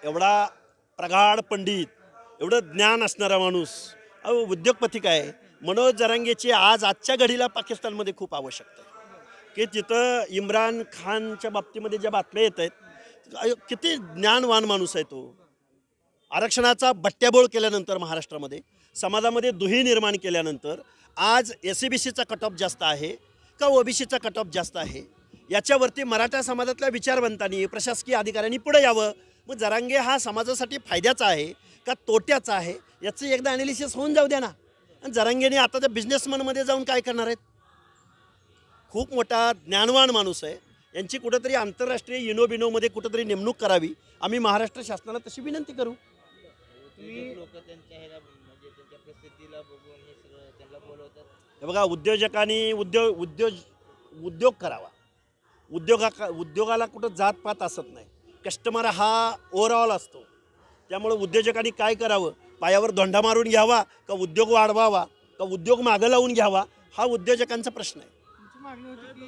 एवढा प्रगाढ पंडित, एवढं ज्ञान असणारा माणूस, उद्योगपती काय मनोज जरांगेची आजच्या घडीला पाकिस्तानमध्ये खूप आवश्यकता आहे की तिथं इम्रान खानच्या बाबतीमध्ये ज्या बातम्या येत आहेत, किती ज्ञानवान माणूस आहे तो. आरक्षणाचा बट्ट्याबोळ केल्यानंतर महाराष्ट्रामध्ये समाजामध्ये दुही निर्माण केल्यानंतर आज SCBCचा कट ऑफ जास्त आहे का OBCचा कट ऑफ जास्त आहे, याच्यावरती मराठा समाजातल्या विचारवंतांनी प्रशासकीय अधिकाऱ्यांनी पुढे यावं. मग जरांगे हा समाजासाठी फायद्याचा आहे का तोट्याचा आहे याचं एकदा ॲनालिसिस होऊन जाऊ द्या ना. आणि जरांगेने आता त्या बिझनेसमॅनमध्ये जाऊन काय करणार आहेत. खूप मोठा ज्ञानवान माणूस आहे. यांची कुठंतरी आंतरराष्ट्रीय इनोबिनोमध्ये कुठंतरी नेमणूक करावी. आम्ही महाराष्ट्र शासनाला तशी विनंती करू. लोक त्यांच्या ह्याला म्हणजे त्यांच्या प्रसिद्धीला बघून हे सगळं त्यांना बोलवतात. हे बघा, उद्योजकांनी उद्योग करावा. उद्योगाला कुठं जातपात असत नाही. कस्टमर हा ओव्हरऑल असतो. त्यामुळे उद्योजकांनी काय करावं, पायावर धोंडा मारून घ्यावा का उद्योग वाढवावा का उद्योग मागं लावून घ्यावा, हा उद्योजकांचा प्रश्न आहे.